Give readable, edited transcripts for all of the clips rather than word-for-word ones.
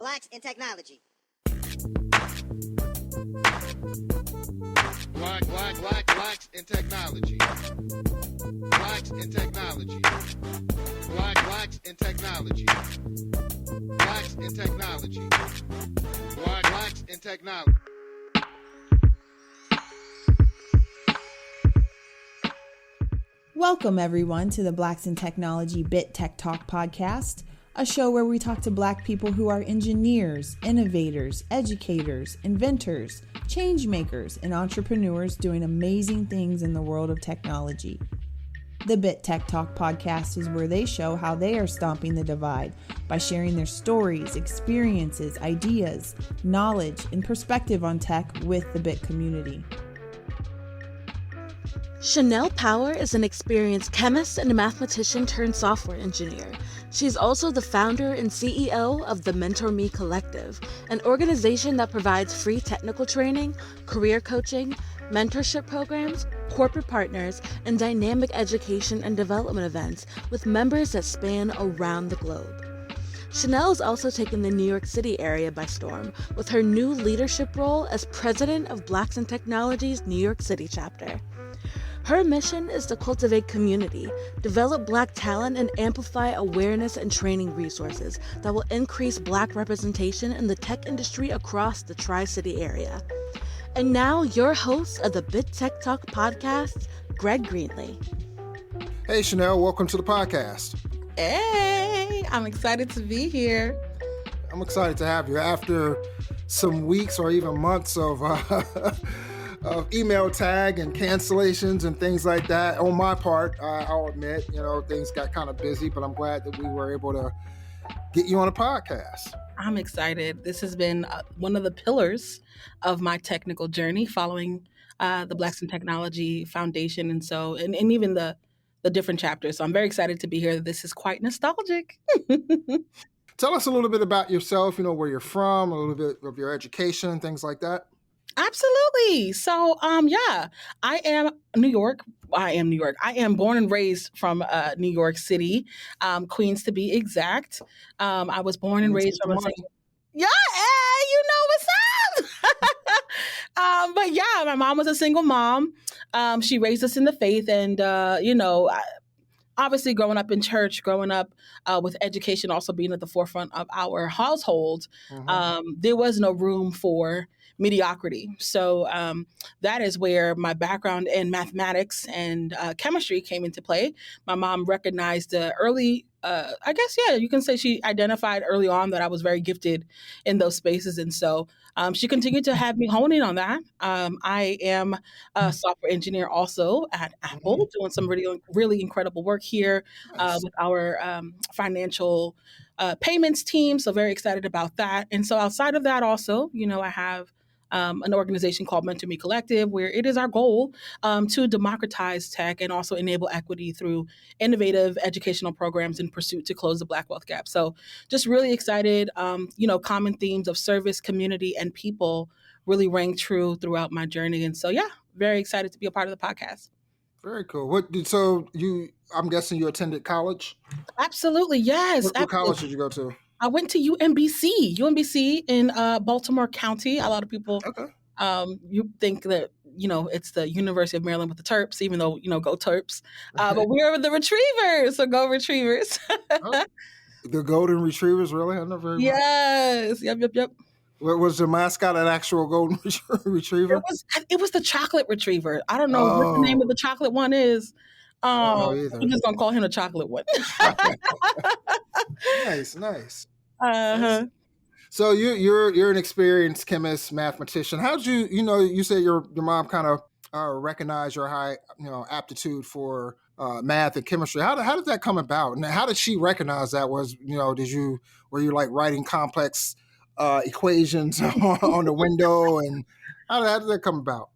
Blacks in technology. Blacks in technology. Blacks in technology. Blacks in technology. Blacks in technology. Blacks in technology. Welcome, everyone, to the Blacks in Technology Bit Tech Talk podcast, a show where we talk to Black people who are engineers, innovators, educators, inventors, change makers, and entrepreneurs doing amazing things in the world of technology. The Bit Tech Talk podcast is where they show how they are stomping the divide by sharing their stories, experiences, ideas, knowledge, and perspective on tech with the Bit community. Chanel Power is an experienced chemist and a mathematician turned software engineer. She's also the founder and CEO of the MentorMe Collective, an organization that provides free technical training, career coaching, mentorship programs, corporate partners, and dynamic education and development events with members that span around the globe. Chanel has also taken the New York City area by storm with her new leadership role as president of Blacks in Technology's New York City chapter. Her mission is to cultivate community, develop Black talent, and amplify awareness and training resources that will increase Black representation in the tech industry across the Tri-City area. And now, your host of the Bit Tech Talk podcast, Greg Greenlee. Hey, Chanel, welcome to the podcast. Hey, I'm excited to be here. I'm excited to have you after some weeks or even months of email tag and cancellations and things like that. On my part, I'll admit, things got kind of busy, but I'm glad that we were able to get you on a podcast. I'm excited. This has been one of the pillars of my technical journey following the Blacks in Technology Foundation and even the different chapters. So I'm very excited to be here. This is quite nostalgic. Tell us a little bit about yourself, where you're from, a little bit of your education, things like that. Absolutely. So, I am New York. I am born and raised from New York City, Queens to be exact. I was born and raised from hey, you know what's up. But yeah, my mom was a single mom. She raised us in the faith, and obviously growing up in church, growing up with education also being at the forefront of our household, there was no room for mediocrity. So that is where my background in mathematics and chemistry came into play. My mom recognized early, you can say she identified early on that I was very gifted in those spaces. And so she continued to have me hone in on that. I am a software engineer also at Apple, doing some really, really incredible work here with our financial payments team. So very excited about that. And so outside of that also, I have an organization called MentorMe Collective, where it is our goal to democratize tech and also enable equity through innovative educational programs in pursuit to close the Black wealth gap. So just really excited, common themes of service, community, and people really rang true throughout my journey. And so, very excited to be a part of the podcast. Very cool. I'm guessing you attended college? Absolutely, yes. What college did you go to? I went to UMBC in Baltimore County. A lot of people, you think that, it's the University of Maryland with the Terps, even though, go Terps. But we're the Retrievers, so go Retrievers. The Golden Retrievers, really? I never heard Yes. Yep. What was the mascot an actual Golden Retriever? It was the Chocolate Retriever. I don't know what the name of the chocolate one is. I'm just going to call him the chocolate one. Nice. So you're an experienced chemist, mathematician. How'd you said your mom kind of recognized your high, aptitude for math and chemistry. How did that come about? And how did she recognize that? Were you like writing complex equations on the window, and how did that come about?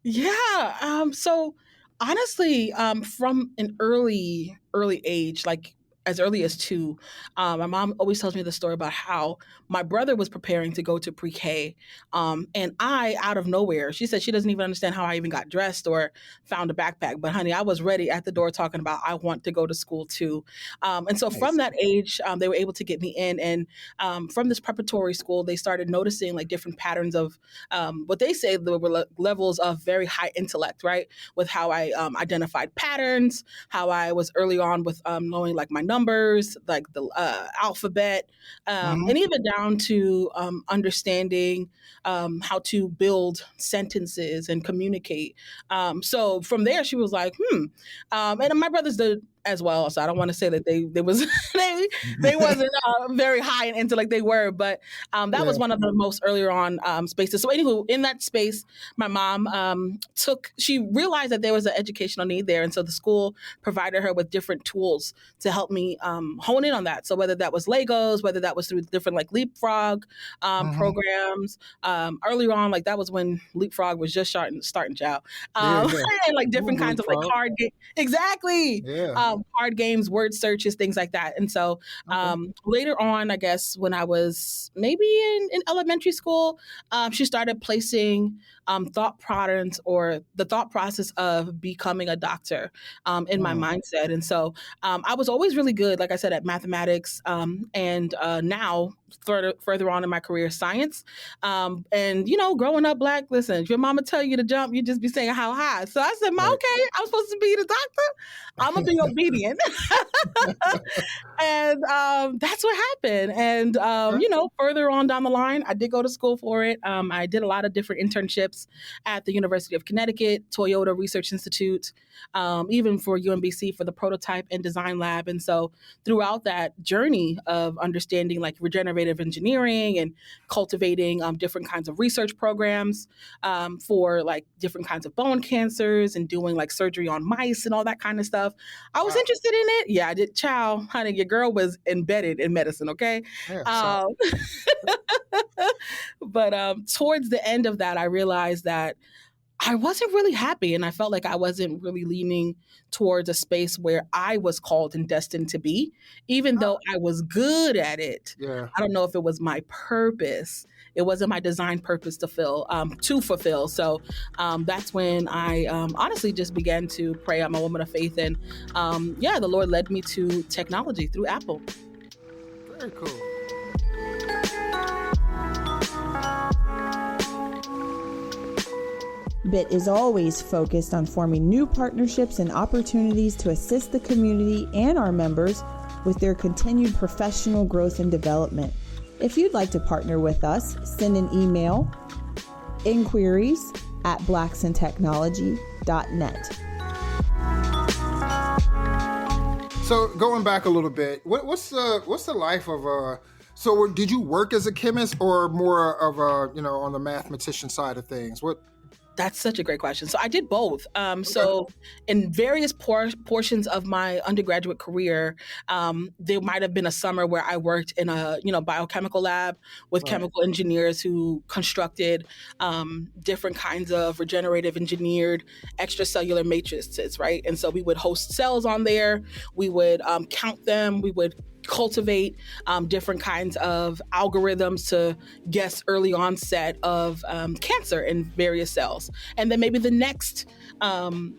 Yeah. So honestly, from an early age, like as early as 2. My mom always tells me the story about how my brother was preparing to go to pre-K. And I, out of nowhere, she said she doesn't even understand how I even got dressed or found a backpack. But honey, I was ready at the door talking about I want to go to school too. And so from that age, they were able to get me in. And from this preparatory school, they started noticing like different patterns of what they say there were levels of very high intellect, right? With how I identified patterns, how I was early on with knowing like my numbers, like the alphabet, and even down to understanding how to build sentences and communicate. So from there, she was like, and my brothers did as well. So I don't want to say that they wasn't very high in intellect. They were, but that was one of the most earlier on spaces. So anywho, in that space, my mom she realized that there was an educational need there. And so the school provided her with different tools to help me hone in on that. So whether that was Legos, whether that was through different like Leapfrog programs, earlier on, like that was when Leapfrog was just starting child. And like different kinds of like card games. Exactly. Yeah. Card games, word searches, things like that. And so later on, I guess when I was maybe in elementary school, she started placing thought patterns or the thought process of becoming a doctor in my mindset. And so I was always really good, like I said, at mathematics and now further on in my career, science. And, you know, growing up Black, listen, if your mama tell you to jump, you just be saying how high. So I said, Ma, okay, I'm supposed to be the doctor. I'm going to be obedient. And that's what happened. And, you know, further on down the line, I did go to school for it. I did a lot of different internships at the University of Connecticut, Toyota Research Institute, even for UMBC for the prototype and design lab. And so throughout that journey of understanding like regenerative engineering and cultivating different kinds of research programs for like different kinds of bone cancers and doing like surgery on mice and all that kind of stuff, I was interested in it. Yeah, I did. Child, honey, your girl was embedded in medicine, okay? Yeah, but towards the end of that, I realized that I wasn't really happy, and I felt like I wasn't really leaning towards a space where I was called and destined to be, even though I was good at it. Yeah. I don't know if it was my purpose. It wasn't my design purpose to fulfill. So that's when I honestly just began to pray. I'm a woman of faith, and the Lord led me to technology through Apple. Very cool. BIT is always focused on forming new partnerships and opportunities to assist the community and our members with their continued professional growth and development. If you'd like to partner with us, send an email, inquiries@blacksintechnology.net. So going back a little bit, what's the life of a... So did you work as a chemist or more of a, you know, on the mathematician side of things? That's such a great question. So I did both. So in various portions of my undergraduate career, there might have been a summer where I worked in a biochemical lab with chemical engineers who constructed different kinds of regenerative engineered extracellular matrices, right? And so we would host cells on there. We would count them. We would cultivate different kinds of algorithms to guess early onset of cancer in various cells. And then maybe the next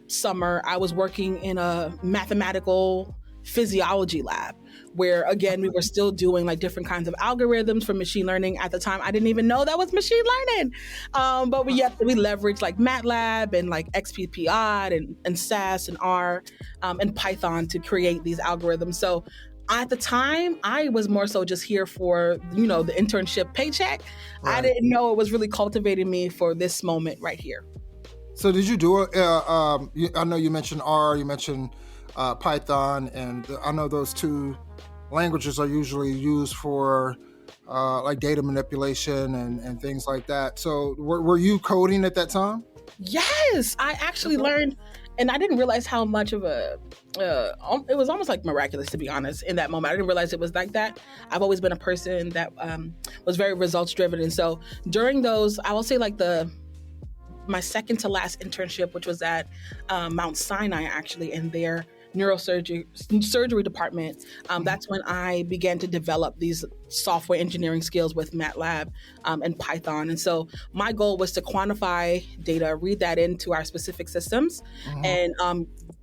summer, I was working in a mathematical physiology lab where, again, we were still doing like different kinds of algorithms for machine learning. At the time, I didn't even know that was machine learning. But we leveraged like MATLAB and like XPPI and SAS and R and Python to create these algorithms. So at the time, I was more so just here for, the internship paycheck. Right. I didn't know it was really cultivating me for this moment right here. So did you do it? I know you mentioned R, you mentioned Python, and I know those two languages are usually used for like data manipulation and things like that. So were you coding at that time? Yes, I actually learned, and I didn't realize how much of it was almost like miraculous, to be honest, in that moment. I didn't realize it was like that. I've always been a person that was very results driven. And so during those, I will say like my second to last internship, which was at Mount Sinai, actually, and their neurosurgery department, that's when I began to develop these software engineering skills with MATLAB and Python. And so my goal was to quantify data, read that into our specific systems, and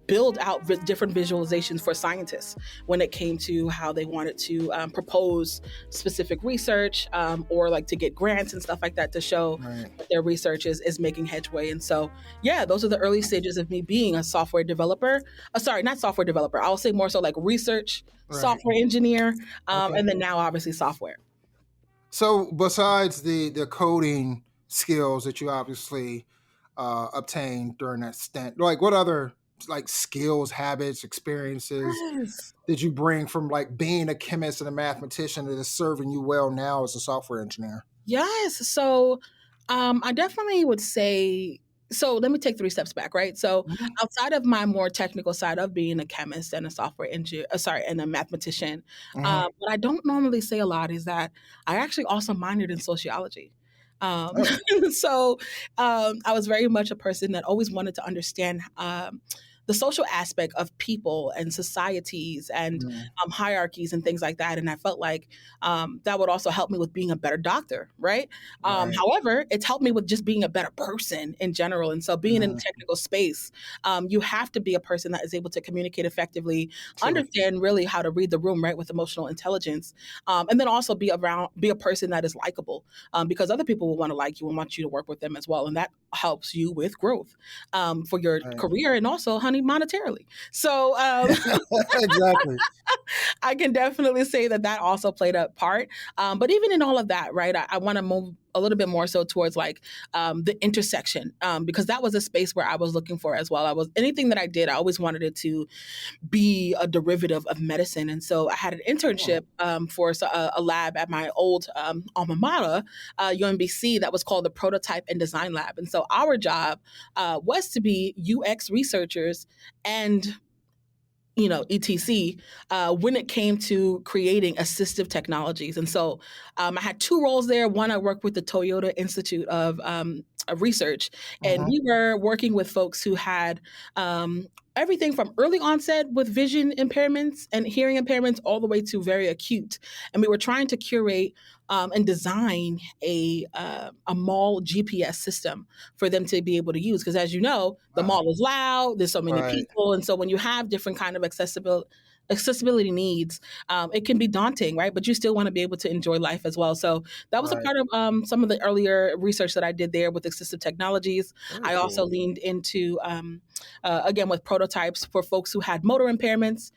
build out different visualizations for scientists when it came to how they wanted to propose specific research or like to get grants and stuff like that to show that their research is making headway. And so, yeah, those are the early stages of me being a software developer. Sorry, not software developer. I'll say more so like research, software engineer, and then now obviously software. So besides the coding skills that you obviously obtained during that stint, like what other like skills, habits, experiences did you bring from like being a chemist and a mathematician that is serving you well now as a software engineer? Yes. So I definitely would say, so let me take 3 steps back, right? So outside of my more technical side of being a chemist and a software engineer, and a mathematician, what I don't normally say a lot is that I actually also minored in sociology. So I was very much a person that always wanted to understand the social aspect of people and societies and hierarchies and things like that. And I felt like that would also help me with being a better doctor, right? However, it's helped me with just being a better person in general. And so being in a technical space, you have to be a person that is able to communicate effectively, understand really how to read the room, right, with emotional intelligence, and then also be a person that is likable, because other people will want to like you and want you to work with them as well. And that helps you with growth for your career and also, honey, monetarily. So exactly. I can definitely say that also played a part. But even in all of that, right, I want to move a little bit more so towards like the intersection, because that was a space where I was looking for as well. Anything that I did, I always wanted it to be a derivative of medicine. And so I had an internship for a lab at my old alma mater, UMBC, that was called the Prototype and Design Lab. And so our job was to be UX researchers and etc. When it came to creating assistive technologies. And so I had 2 roles there. One, I worked with the Toyota Institute of Research, and we were working with folks who had everything from early onset with vision impairments and hearing impairments all the way to very acute. And we were trying to curate and design a mall GPS system for them to be able to use. Because as you know, the mall is loud, there's so many people. And so when you have different kind of accessibility needs, it can be daunting, right? But you still want to be able to enjoy life as well. So that was a part of some of the earlier research that I did there with assistive technologies. I also leaned into, again, with prototypes for folks who had motor impairments.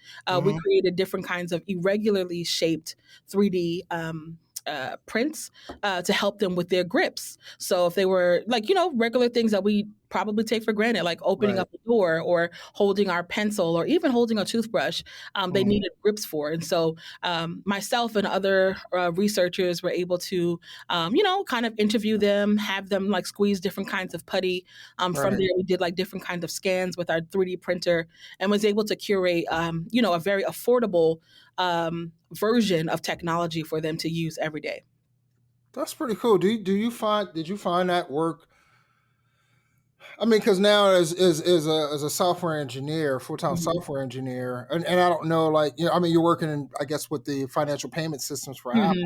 We created different kinds of irregularly shaped 3D prints to help them with their grips. So if they were like, regular things that we probably take for granted, like opening up a door or holding our pencil or even holding a toothbrush, they needed grips for. And so myself and other researchers were able to, kind of interview them, have them like squeeze different kinds of putty. From there, we did like different kinds of scans with our 3D printer and was able to curate, a very affordable version of technology for them to use every day. That's pretty cool. Did you find that work? I mean, because now as a software engineer, full-time software engineer, and I don't know, like, you're working in, I guess, with the financial payment systems for Apple.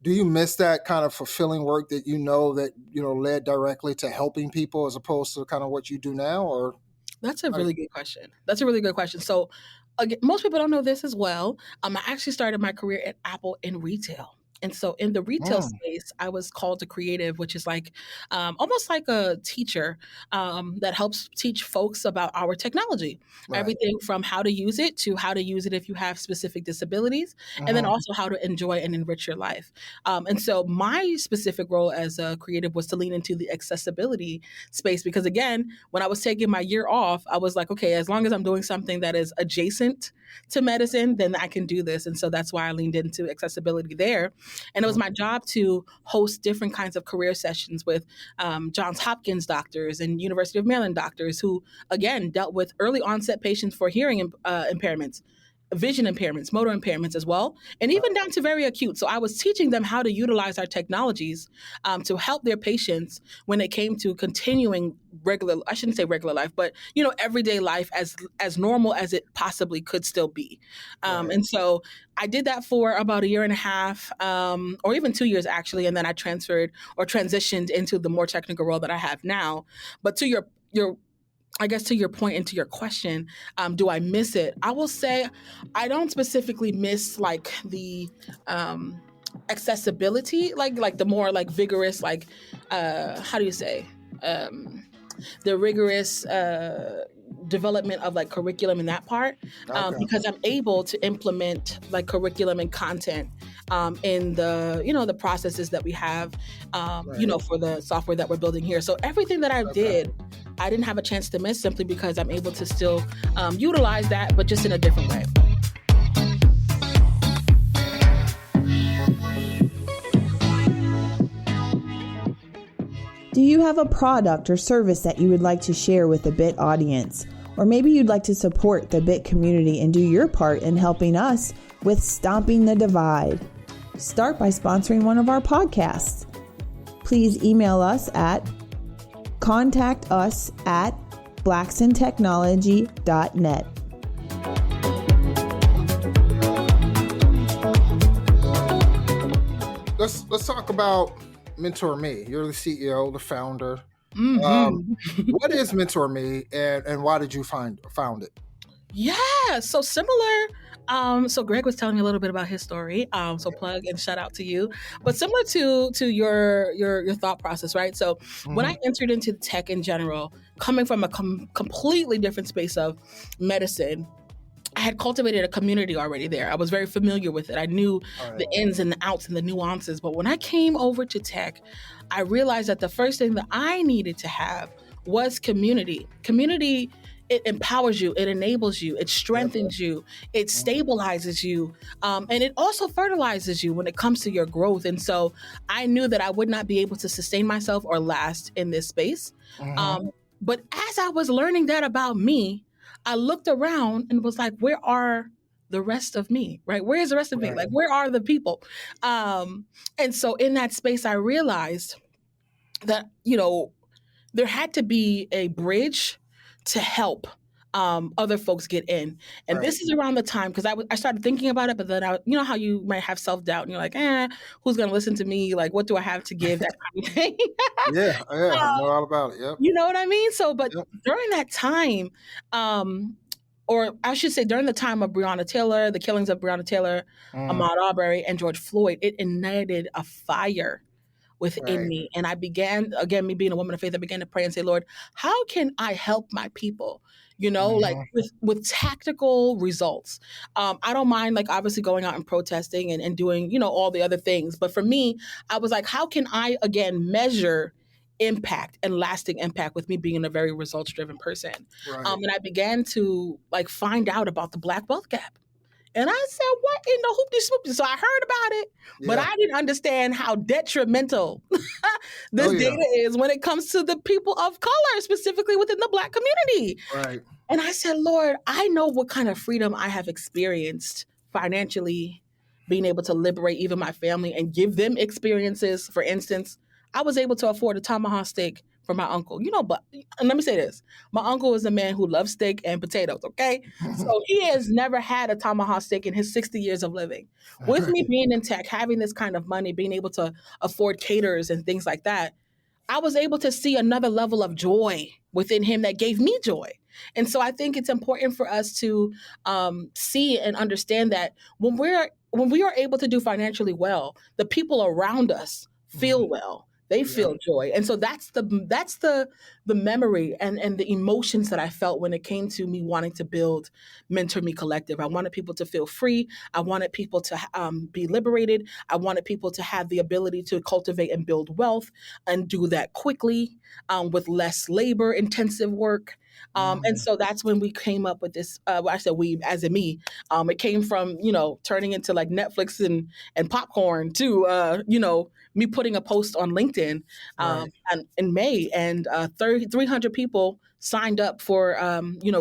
Do you miss that kind of fulfilling work that led directly to helping people as opposed to kind of what you do now? Or that's a really good question. So again, most people don't know this as well. I actually started my career at Apple in retail. And so in the retail space, I was called a creative, which is like almost like a teacher that helps teach folks about our technology. Everything from how to use it to how to use it if you have specific disabilities, and then also how to enjoy and enrich your life. And so my specific role as a creative was to lean into the accessibility space, because again, when I was taking my year off, I was like, okay, as long as I'm doing something that is adjacent to medicine, then I can do this. And so that's why I leaned into accessibility there. And it was my job to host different kinds of career sessions with Johns Hopkins doctors and University of Maryland doctors who, again, dealt with early onset patients for hearing impairments. vision impairments, motor impairments as well, and even down to very acute. So I was teaching them how to utilize our technologies to help their patients when it came to continuing I shouldn't say regular life, but, everyday life as normal as it possibly could still be. And so I did that for about a year and a half, or even 2 years actually, and then I transferred or transitioned into the more technical role that I have now. But to your I guess to your point and to your question, do I miss it? I will say I don't specifically miss like the accessibility, like the more like vigorous, like how do you say, the rigorous development of like curriculum in that part, because I'm able to implement like curriculum and content in the the processes that we have, for the software that we're building here. So everything that I did, I didn't have a chance to miss simply because I'm able to still utilize that, but just in a different way. Do you have a product or service that you would like to share with the BIT audience? Or maybe you'd like to support the BIT community and do your part in helping us with stomping the divide? Start by sponsoring one of our podcasts. Please email us at contactus@blacksintechnology.net. Let's talk about MentorMe. You're the CEO, the founder. What is MentorMe, and why did you found it? Yeah, so similar. So Greg was telling me a little bit about his story. So plug and shout out to you. But similar to your thought process, right? So when I entered into tech in general, coming from a completely different space of medicine, I had cultivated a community already there. I was very familiar with it. I knew the ins and the outs and the nuances. But when I came over to tech, I realized that the first thing that I needed to have was community. Community, it empowers you, it enables you, it strengthens you, it stabilizes you, and it also fertilizes you when it comes to your growth. And so I knew that I would not be able to sustain myself or last in this space. But as I was learning that about me, I looked around and was like, where are the rest of me, right? Where is the rest of me? Like, where are the people? And so in that space, I realized that, there had to be a bridge to help other folks get in. And this is around the time, because I started thinking about it, but then how you might have self-doubt and you're like, who's going to listen to me? Like, what do I have to give? That kind of thing. I know all about it. Yep. You know what I mean? So, but during that time, or I should say during the time of Breonna Taylor, the killings of Breonna Taylor, Ahmaud Arbery, and George Floyd, it ignited a fire within me. And I began, again, me being a woman of faith, I began to pray and say, Lord, how can I help my people? Like with tactical results. I don't mind, like, obviously going out and protesting and doing, all the other things. But for me, I was like, how can I, again, measure impact and lasting impact with me being a very results-driven person? And I began to, like, find out about the Black wealth gap. And I said, what in the hoopty-swoopty? So I heard about it, but I didn't understand how detrimental this data is when it comes to the people of color, specifically within the Black community. And I said, Lord, I know what kind of freedom I have experienced financially, being able to liberate even my family and give them experiences. For instance, I was able to afford a tomahawk steak for my uncle, but and let me say this. My uncle is a man who loves steak and potatoes, okay? So he has never had a tomahawk steak in his 60 years of living. With me being in tech, having this kind of money, being able to afford caterers and things like that, I was able to see another level of joy within him that gave me joy. And so I think it's important for us to see and understand that when we are able to do financially well, the people around us feel well. They feel joy. And so that's the memory and the emotions that I felt when it came to me wanting to build MentorMe Collective. I wanted people to feel free. I wanted people to be liberated. I wanted people to have the ability to cultivate and build wealth and do that quickly with less labor intensive work. And so that's when we came up with this. I said we, as in me. It came from turning into like Netflix and popcorn to me putting a post on LinkedIn and in May, and 300 people signed up for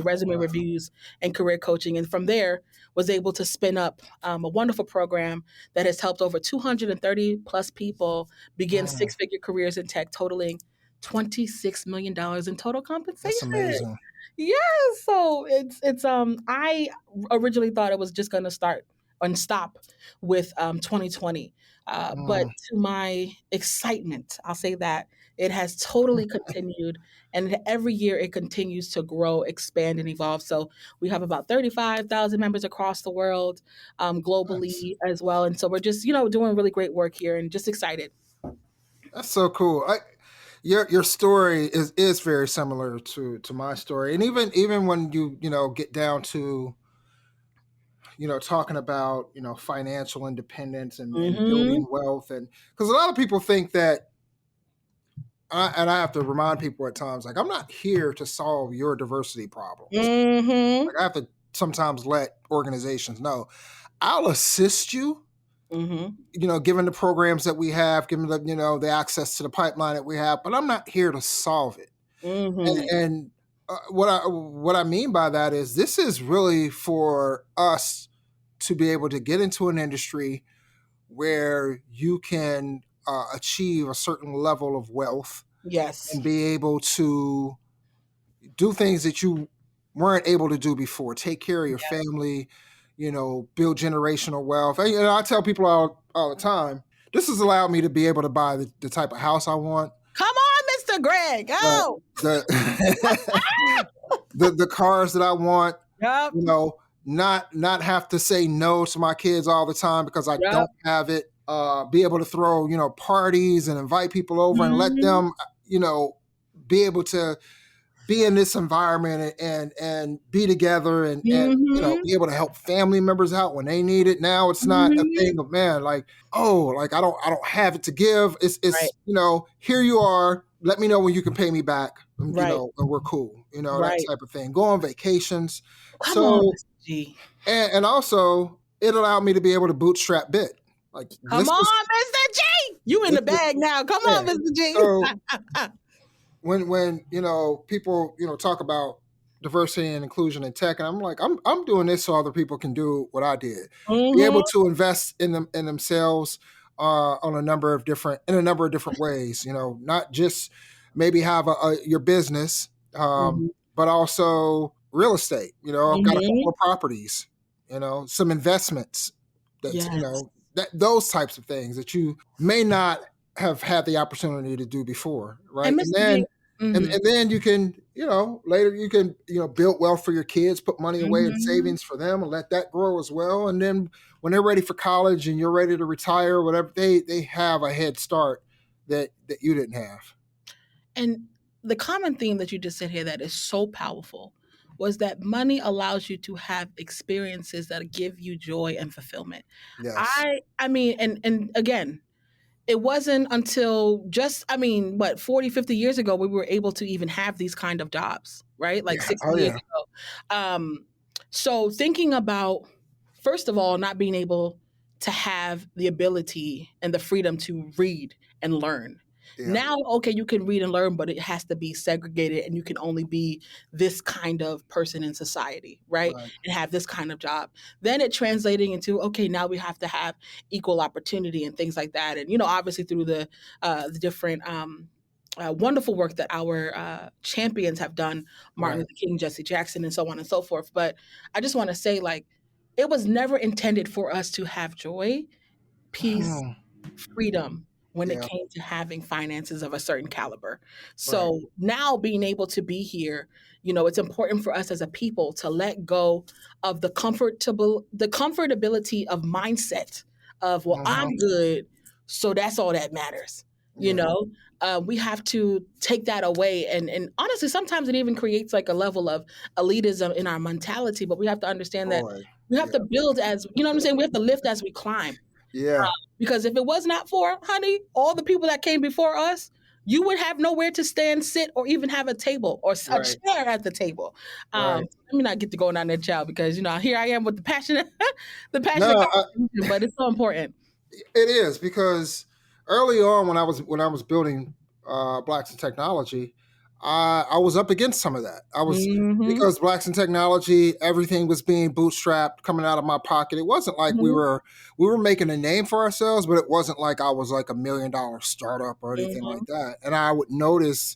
resume reviews and career coaching. And from there, was able to spin up a wonderful program that has helped over 230 plus people begin Mm, six-figure careers in tech, totaling $26 million in total that's compensation. amazing. Yeah, so it's I originally thought it was just going to start and stop with 2020, but Mm. to my excitement, I'll say that it has totally continued, and every year it continues to grow, expand, and evolve. So we have about 35,000 members across the world, Nice. globally as well, and so we're just doing really great work here, and just excited. That's so cool. Your story is very similar to my story, and even when you get down to talking about financial independence and Hmm. building wealth, and because a lot of people think that, and I have to remind people at times, like, I'm not here to solve your diversity problems. Hmm. Like, I have to sometimes let organizations know I'll assist you, Hmm. given the programs that we have, given the access to the pipeline that we have, but I'm not here to solve it. Hmm. And what I mean by that is, this is really for us to be able to get into an industry where you can achieve a certain level of wealth Yes. and be able to do things that you weren't able to do before. Take care of your family, build generational wealth. I tell people all the time, this has allowed me to be able to buy the type of house I want, Come on, Mr. Greg. the Go. the the cars that I want, Yep. not have to say no to my kids all the time because I Yep. don't have it. Be able to throw parties and invite people over and let Hmm. them be able to be in this environment and be together and Hmm. be able to help family members out when they need it. Now it's not a Hmm. thing of, man, like, oh, like I don't have it to give. Right. It's here you are. Let me know when you can pay me back. Right. And we're cool. That Right. type of thing. Go on vacations. Come on, So Mr. G. and also it allowed me to be able to bootstrap bit. Like, Come this was on, Mr. G. You in this the was bag now. Come yeah. on, Mr. G. So when people talk about diversity and inclusion in tech, and I'm like, I'm doing this so other people can do what I did, be Hmm. able to invest in themselves on in a number of different ways. Not just maybe have your business, Hmm. but also real estate. I've got a couple Hmm. of properties, some investments, that's Yes. those types of things that you may not have had the opportunity to do before, right? And And Mr. then G. Hmm. and then you can, later you can, build wealth for your kids, put money away in Hmm. savings for them and let that grow as well. And then when they're ready for college and you're ready to retire, whatever, they have a head start that you didn't have. And the common theme that you just said here that is so powerful was that money allows you to have experiences that give you joy and fulfillment. Yes. I mean, and again, it wasn't until just, I mean, what, 40, 50 years ago, we were able to even have these kind of jobs, right? Like Yeah. 60 Oh years yeah. ago. So thinking about, first of all, not being able to have the ability and the freedom to read and learn. Yeah. Now, okay, you can read and learn, but it has to be segregated and you can only be this kind of person in society, right? Right. And have this kind of job. Then it translating into, okay, now we have to have equal opportunity and things like that. And, obviously through the different wonderful work that our champions have done, Martin Right. Luther King, Jesse Jackson, and so on and so forth. But I just want to say, like, it was never intended for us to have joy, peace, Hmm. freedom when it Yeah. came to having finances of a certain caliber. Right. So now being able to be here, it's important for us as a people to let go of the comfortability of mindset of, well, Hmm. I'm good, so that's all that matters. You Yeah. know, we have to take that away, and honestly, sometimes it even creates like a level of elitism in our mentality. But we have to understand that Boy. we have Yeah. to build as what I'm saying. We have to lift as we climb. Yeah. Because if it was not for, honey, all the people that came before us, you would have nowhere to stand, sit, or even have a table or a Right. chair at the table. Right. Let me not get to going down that child because here I am with the passionate, the No, passionate conversation, but it's so important. it is, because early on when I was building Blacks in Technology, I was up against some of that. I was Mm-hmm. because Blacks in Technology, everything was being bootstrapped, coming out of my pocket. It wasn't like we were making a name for ourselves, but it wasn't like I was like $1 million startup or anything like that. And I would notice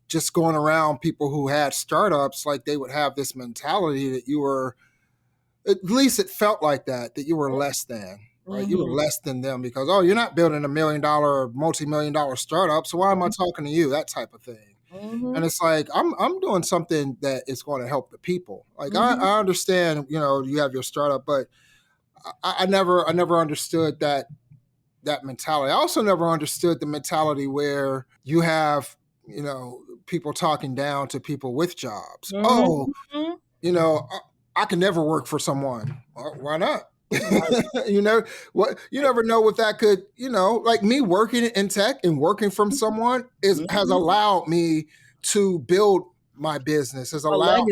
just going around people who had startups, like they would have this mentality that you were, at least it felt like that you were less than. Right, you were less than them because you're not building $1 million or multi-million dollar startup, so why am I talking to you? That type of thing. And it's like I'm doing something that is going to help the people. Like I understand, you have your startup, but I never understood that mentality. I also never understood the mentality where you have people talking down to people with jobs. I can never work for someone. Why not? You never know what that could, like me working in tech and working from someone has allowed me to build my business, has allowed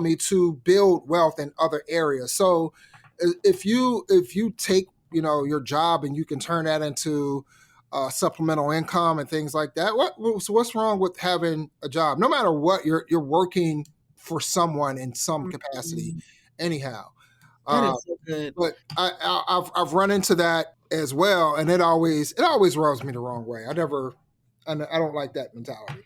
me to build wealth in other areas. So if you take, your job and you can turn that into supplemental income and things like that, what's wrong with having a job? No matter what, you're working for someone in some capacity anyhow. That is so good. But I've run into that as well, and it always rubs me the wrong way. I don't like that mentality.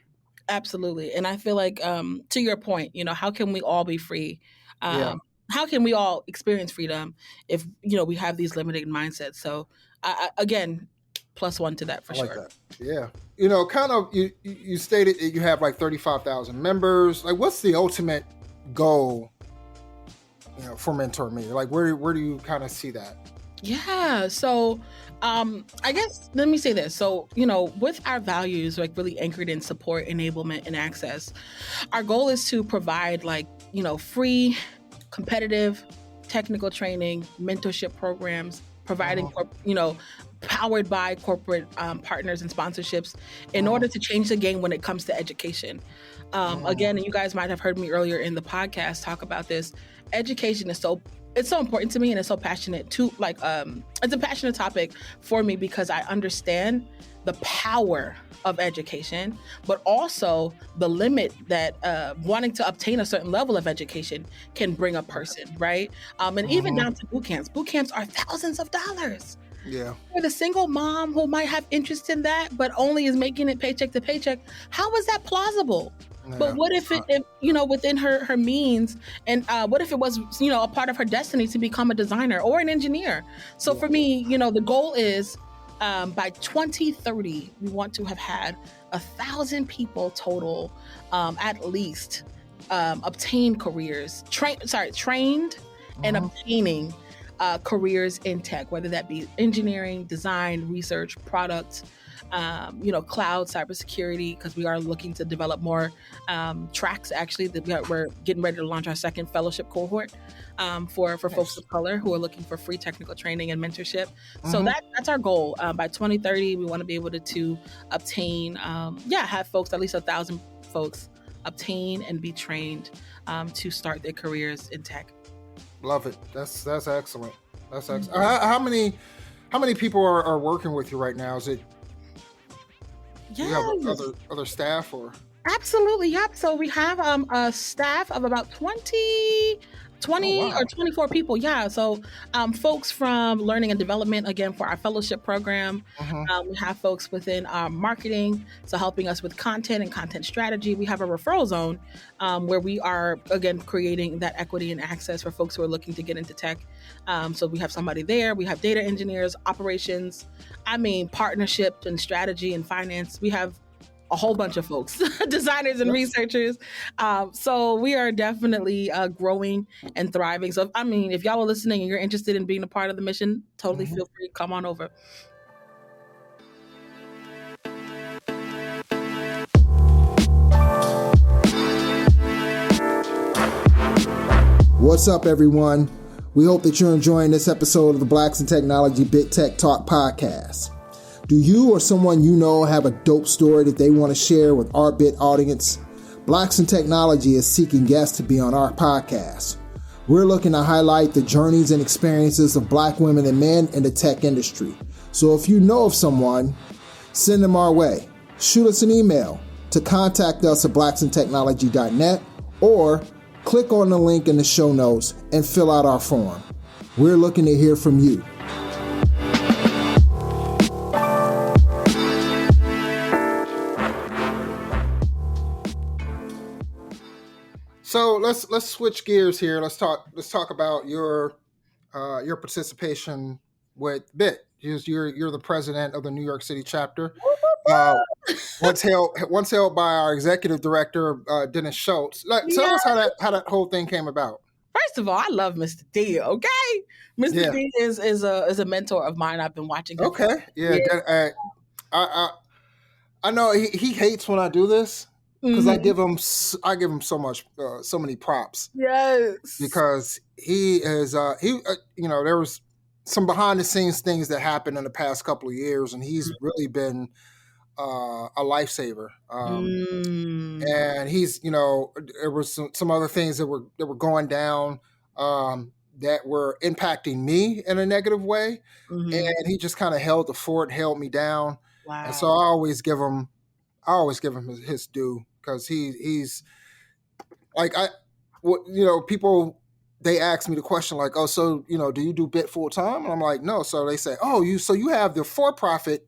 Absolutely. And I feel like, to your point, how can we all be free? How can we all experience freedom if, we have these limited mindsets? So again, +1 to that for sure. Like that. Yeah. Kind of, you stated that you have like 35,000 members. Like what's the ultimate goal, for MentorMe? Like where do you kind of see that? Yeah. So, I guess, let me say this. So, with our values, like really anchored in support, enablement, and access, our goal is to provide like, free, competitive, technical training, mentorship programs, providing, powered by corporate partners and sponsorships in order to change the game when it comes to education. Again, and you guys might have heard me earlier in the podcast talk about this. Education is so important to me, and it's so passionate too. Like, it's a passionate topic for me because I understand the power of education, but also the limit that wanting to obtain a certain level of education can bring a person, right? And even down to boot camps. Boot camps are thousands of dollars. Yeah. For the single mom who might have interest in that, but only is making it paycheck to paycheck, how is that plausible? Yeah, but what if within her means, and what if it was, a part of her destiny to become a designer or an engineer? So for me, the goal is by 2030, we want to have had 1,000 people total, at least, obtain careers, trained and obtaining careers in tech, whether that be engineering, design, research, product, cloud, cybersecurity, because we are looking to develop more tracks. Actually, we're getting ready to launch our second fellowship cohort for folks of color who are looking for free technical training and mentorship. So that's our goal. By 2030, we want to be able to obtain, have folks, at least 1,000 folks, obtain and be trained to start their careers in tech. Love it. That's excellent. That's excellent. How many people are working with you right now? Is it? Yeah. You have other staff or? Absolutely. Yep. So we have a staff of about 20 or 24 people. Yeah. So folks from learning and development, again, for our fellowship program. We have folks within marketing, so helping us with content and content strategy. We have a referral zone where we are, again, creating that equity and access for folks who are looking to get into tech. So we have somebody there. We have data engineers, operations, partnership and strategy and finance. We have a whole bunch of folks, designers and researchers. So we are definitely growing and thriving. So, if y'all are listening and you're interested in being a part of the mission, totally feel free to come on over. What's up, everyone? We hope that you're enjoying this episode of the Blacks in Technology Bit Tech Talk podcast. Do you or someone you know have a dope story that they want to share with our Bit audience? Blacks in Technology is seeking guests to be on our podcast. We're looking to highlight the journeys and experiences of Black women and men in the tech industry. So if you know of someone, send them our way. Shoot us an email, to contact us at blacksintechnology.net or click on the link in the show notes and fill out our form. We're looking to hear from you. So let's switch gears here. Let's talk about your participation with BIT. You're the president of the New York City chapter. Once held by our executive director, Dennis Schultz. Tell us how that whole thing came about. First of all, I love Mr. D. Okay, Mr. D is a mentor of mine. I've been watching him. Okay, I know he hates when I do this because I give him so many props. Yes, because he is there was some behind the scenes things that happened in the past couple of years, and he's really been a lifesaver. And he's there was some other things that were going down that were impacting me in a negative way, and he just kind of held the fort, held me down. Wow. And so I always give him his due because he's like people, they ask me the question like, oh, so do you do BIT full time? And I'm like, no. So they say, oh, you have the for-profit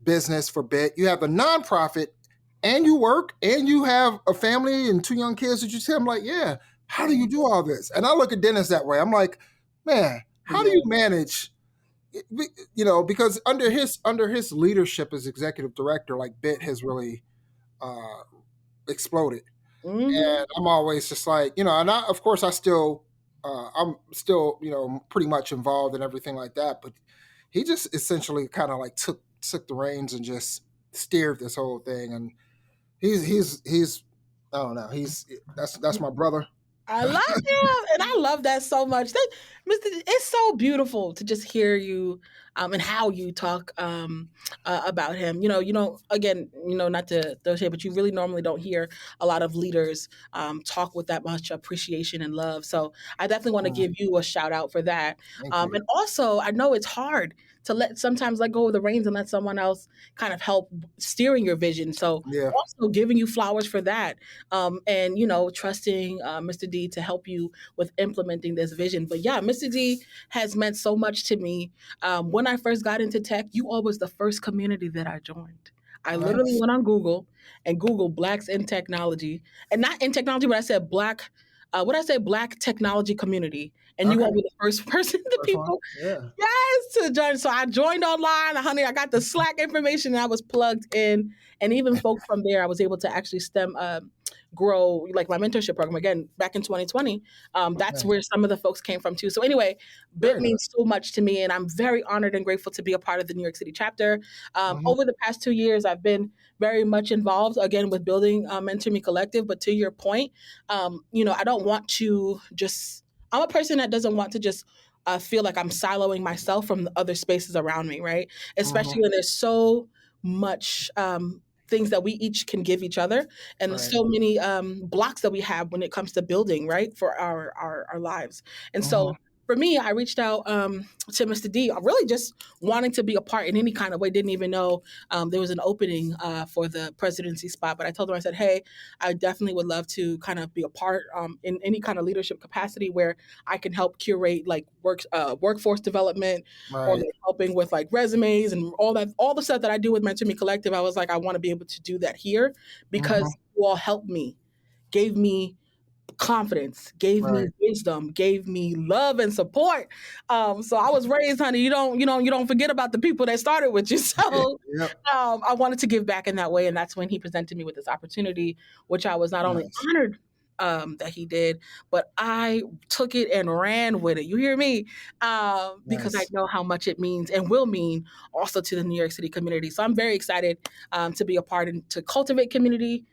business for BIT, you have a nonprofit, and you work, and you have a family and 2 young kids that you see. I'm like, yeah. How do you do all this? And I look at Dennis that way. I'm like, man, how do you manage? Because under his leadership as executive director, like BIT has really exploded. And I'm always just like, and I'm still pretty much involved in everything like that. But he just essentially kind of like took the reins and just steered this whole thing. And he's I don't know, that's my brother. I love him, and I love that so much. It's so beautiful to just hear you and how you talk about him. Again, not to throw shade, but you really normally don't hear a lot of leaders talk with that much appreciation and love. So I definitely want to give you a shout out for that. And also, I know it's hard to sometimes let go of the reins and let someone else kind of help steering your vision. So also giving you flowers for that. And, trusting Mr. D to help you with implementing this vision. But yeah, Mr. D has meant so much to me. When I first got into tech, you all was the first community that I joined. I literally went on Google and Googled Blacks in Technology, and not in technology, but I said Black technology community. And you all were the first person, to join. So I joined online, honey. I got the Slack information and I was plugged in. And even folks from there, I was able to actually grow like my mentorship program again back in 2020. That's where some of the folks came from too. So anyway, BIT means so much to me, and I'm very honored and grateful to be a part of the New York City chapter. Over the past 2 years, I've been very much involved again with building MentorMe Collective. But to your point, I don't want to just. I'm a person that doesn't want to just feel like I'm siloing myself from the other spaces around me, right? Especially when there's so much things that we each can give each other, and there's so many blocks that we have when it comes to building, right, for our lives. And so for me, I reached out to Mr. D, really just wanting to be a part in any kind of way. Didn't even know there was an opening for the presidency spot. But I told him, I said, hey, I definitely would love to kind of be a part in any kind of leadership capacity where I can help curate like workforce development or like helping with like resumes and all the stuff that I do with MentorMe Collective. I was like, I want to be able to do that here because you all helped me, gave me confidence, gave me wisdom, gave me love and support. So I was raised, honey. You don't forget about the people that started with you. So I wanted to give back in that way, and that's when he presented me with this opportunity, which I was not only honored that he did, but I took it and ran with it. You hear me? Because I know how much it means and will mean also to the New York City community. So I'm very excited to be a part and to cultivate community,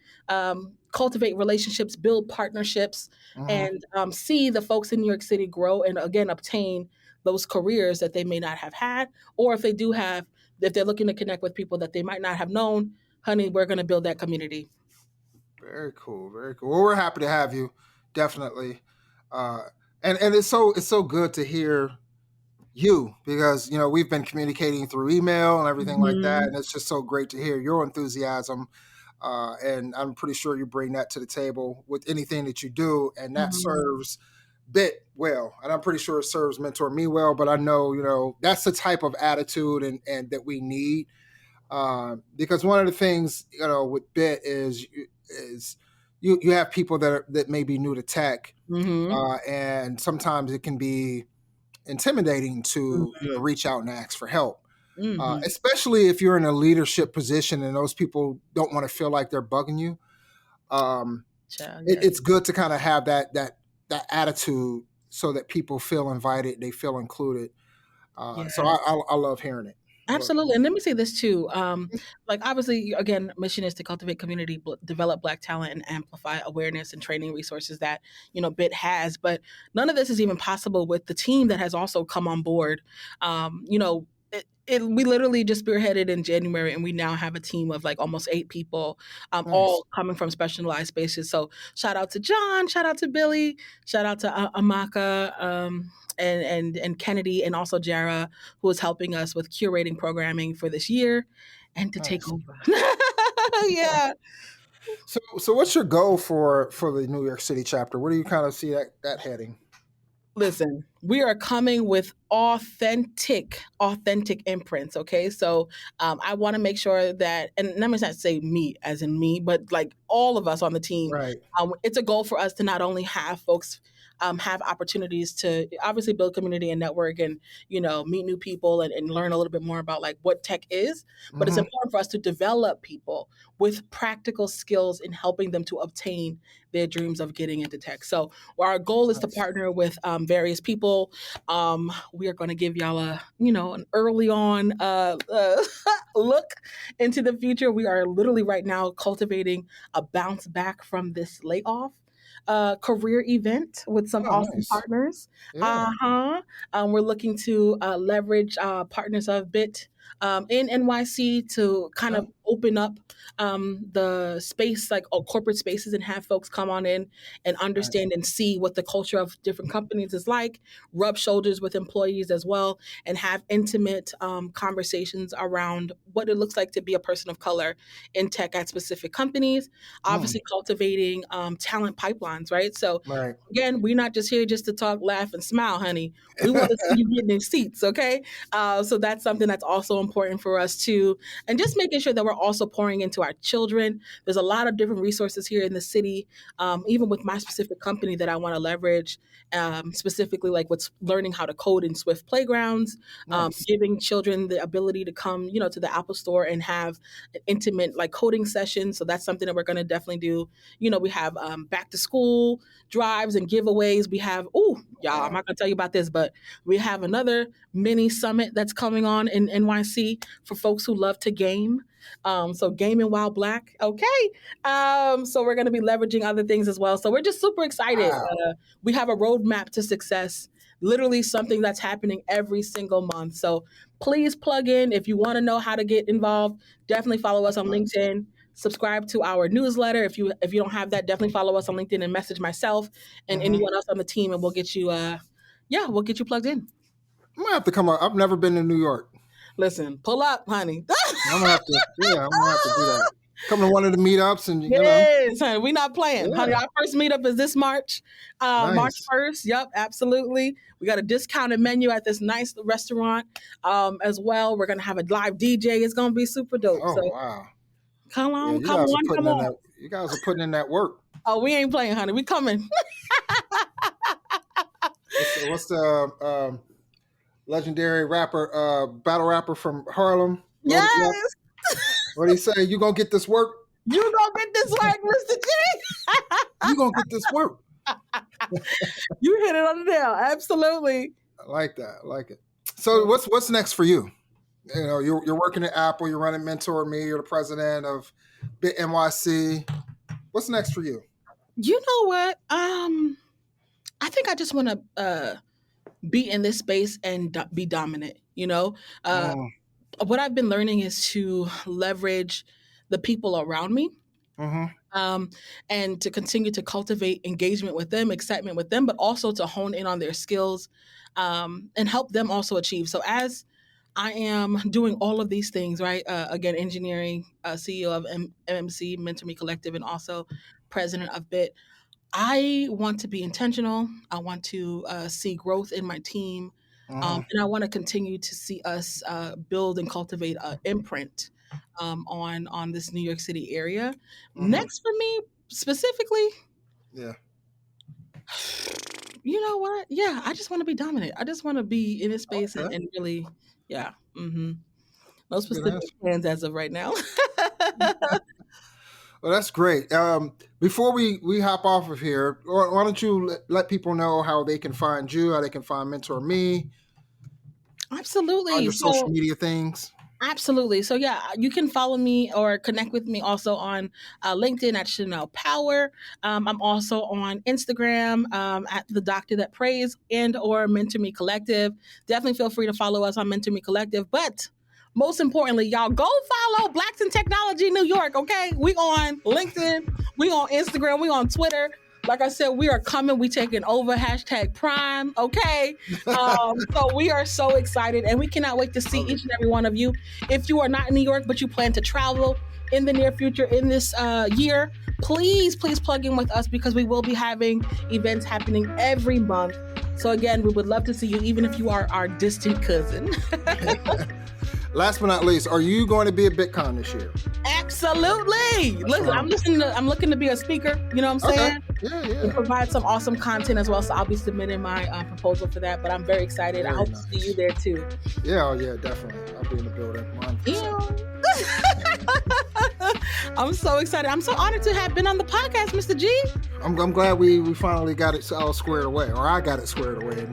cultivate relationships, build partnerships, and see the folks in New York City grow and again obtain those careers that they may not have had, or if they do have, if they're looking to connect with people that they might not have known, honey, we're going to build that community. Very cool, very cool. Well, we're happy to have you, definitely. And it's so good to hear you, because we've been communicating through email and everything like that, Mhm. and it's just so great to hear your enthusiasm. And I'm pretty sure you bring that to the table with anything that you do, and that Mhm. serves Bit well, and I'm pretty sure it serves MentorMe well. But I know that's the type of attitude and that we need, because one of the things with Bit is you have people that may be new to tech, Mhm. and sometimes it can be intimidating to Mhm. reach out and ask for help, Mhm. especially if you're in a leadership position and those people don't want to feel like they're bugging you. Um, Child, yes. it's good to kind of have that attitude so that people feel invited, they feel included. So Yes. I love hearing it. I love Absolutely. And let me say this too. it. Like obviously, again, mission is to cultivate community, develop Black talent, and amplify awareness and training resources that BIT has. But none of this is even possible with the team that has also come on board. We literally just spearheaded in January, and we now have a team of like almost 8 people, Nice. all coming from specialized spaces. So shout out to John, shout out to Billy, shout out to Amaka. And Kennedy, and also Jara, who is helping us with curating programming for this year and to take Nice. over. Yeah. So what's your goal for the New York City chapter? Where do you kind of see that heading? Listen, we are coming with authentic imprints. Okay, so I want to make sure that, and let me not say me as in me, but like all of us on the team. Right. It's a goal for us to not only have folks have opportunities to obviously build community and network, and meet new people, and learn a little bit more about like what tech is, but it's Mm-hmm. important for us to develop people with practical skills in helping them to obtain their dreams of getting into tech. So our goal is to Nice. partner with various people. We are going to give y'all an early on look into the future. We are literally right now cultivating a bounce back from this layoff career event with some Oh, awesome nice. partners. Yeah. We're looking to leverage partners of Bit in NYC to kind Okay. of open up the space, like corporate spaces, and have folks come on in and Right. understand and see what the culture of different companies is like, rub shoulders with employees as well, and have intimate conversations around what it looks like to be a person of color in tech at specific companies. Mm. Obviously, cultivating talent pipelines, right? So, Right. again, we're not just here just to talk, laugh, and smile, honey. We want to see you getting in seats, okay? So that's something that's also important for us too, and just making sure that we're also pouring into our children. There's a lot of different resources here in the city, even with my specific company that I want to leverage, specifically like what's learning how to code in Swift playgrounds, Nice. giving children the ability to come, to the Apple Store and have an intimate like coding session. So that's something that we're going to definitely do. We have back to school drives and giveaways. We have, y'all, I'm Wow. not going to tell you about this, but we have another mini summit that's coming on in NYC for folks who love to game. So gaming while Black, okay. So we're going to be leveraging other things as well. So we're just super excited. Wow. We have a roadmap to success, literally something that's happening every single month. So please plug in if you want to know how to get involved. Definitely follow us That's on nice. LinkedIn. Subscribe to our newsletter. If you don't have that, definitely follow us on LinkedIn and message myself and Mm-hmm. anyone else on the team, and we'll get you. We'll get you plugged in. I'm gonna have to come up. I've never been to New York. Listen, pull up, honey. I'm gonna have to. Yeah, I'm gonna have to do that. Come to one of the meetups, and Yes, honey. We not playing, honey. yeah, Our first meetup is this March, March nice. 1st. Yep, absolutely. We got a discounted menu at this nice restaurant as well. We're gonna have a live DJ. It's gonna be super dope. Oh So wow. come Yeah, on, you come guys are on, putting come in on. that. You guys are putting in that work. Oh, we ain't playing, honey. We coming. What's the legendary rapper, battle rapper from Harlem? Loaded up. Yes, What do you say? You gonna get this work? you gonna get this work, Mr. G. You gonna get this work? You hit it on the nail. Absolutely. I like that. I like it. So what's next for you? You're working at Apple. You're running MentorMe. You're the president of Bit NYC. What's next for you? You know what? I think I just want to be in this space and be dominant. Uh, Mm, what I've been learning is to leverage the people around me and to continue to cultivate engagement with them, excitement with them, but also to hone in on their skills and help them also achieve. So as I am doing all of these things, right? Again, engineering, CEO of MMC, MentorMe Collective, and also president of BIT. I want to be intentional. I want to see growth in my team. And I want to continue to see us build and cultivate an imprint on this New York City area. Next for me specifically, you know what? Yeah, I just want to be dominant. I just want to be in a space and really, no specific plans as of right now. Well, that's great. Before we hop off of here, why don't you let people know how they can find you, how they can find MentorMe? Absolutely. On your social media things. Absolutely. So yeah, you can follow me or connect with me also on LinkedIn at Chanel Power. I'm also on Instagram at The Doctor That Prays and or MentorMe Collective. Definitely feel free to follow us on MentorMe Collective. But most importantly, y'all go follow Blacks in Technology New York, okay? We on LinkedIn, we on Instagram, we on Twitter. Like I said, we are coming. We taking over #Prime. Okay. So we are so excited and we cannot wait to see each and every one of you. If you are not in New York, but you plan to travel in the near future in this year, please plug in with us because we will be having events happening every month. So again, we would love to see you, even if you are our distant cousin. Last but not least, are you going to be at BitCon this year? Absolutely. Listen, I'm looking to be a speaker. You know what I'm saying? Yeah. And provide some awesome content as well. So I'll be submitting my proposal for that. But I'm very excited. I hope to see you there too. Yeah, definitely. I'll be in the building. I'm so excited. I'm so honored to have been on the podcast, Mr. G. I'm glad we finally got it all squared away, or I got it squared away.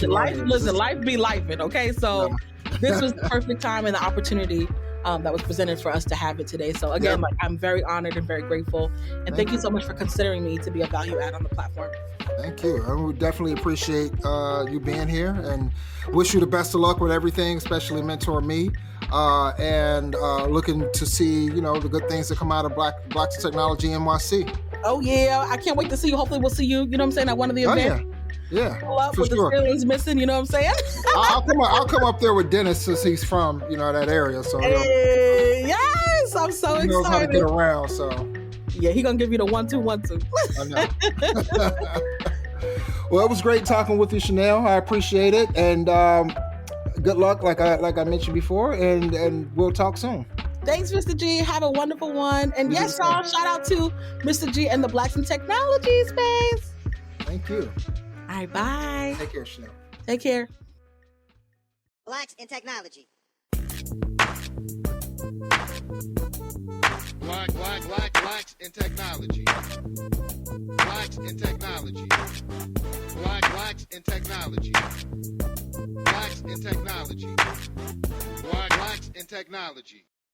Life be lifing, okay? So this was the perfect time and the opportunity that was presented for us to have it today. So again, I'm very honored and very grateful. And thank you so much for considering me to be a value add on the platform. Thank you. I would definitely appreciate you being here and wish you the best of luck with everything, especially MentorMe. And looking to see, the good things that come out of Blacks in Technology NYC. Oh yeah, I can't wait to see you. Hopefully we'll see you, you know what I'm saying, at one of the events. Yeah, pull up for with sure. The ceilings missing, you know what I'm saying? I'll come up there with Dennis since he's from, that area. So yes, I'm so excited. He knows how to get around, so. Yeah, he gonna give you the 1-2-1-2. I know. Well, it was great talking with you, Chanel. I appreciate it, and good luck, like I mentioned before, and we'll talk soon. Thanks, Mr. G. Have a wonderful one. And yes, y'all, shout out to Mr. G and the Blacks in Technology space. Thank you. All right, bye. Take care, Chanel. Take care. Blacks in Technology. Blacks in Technology. Blacks in Technology. Blacks in Technology. Blacks in Technology. Blacks in Technology.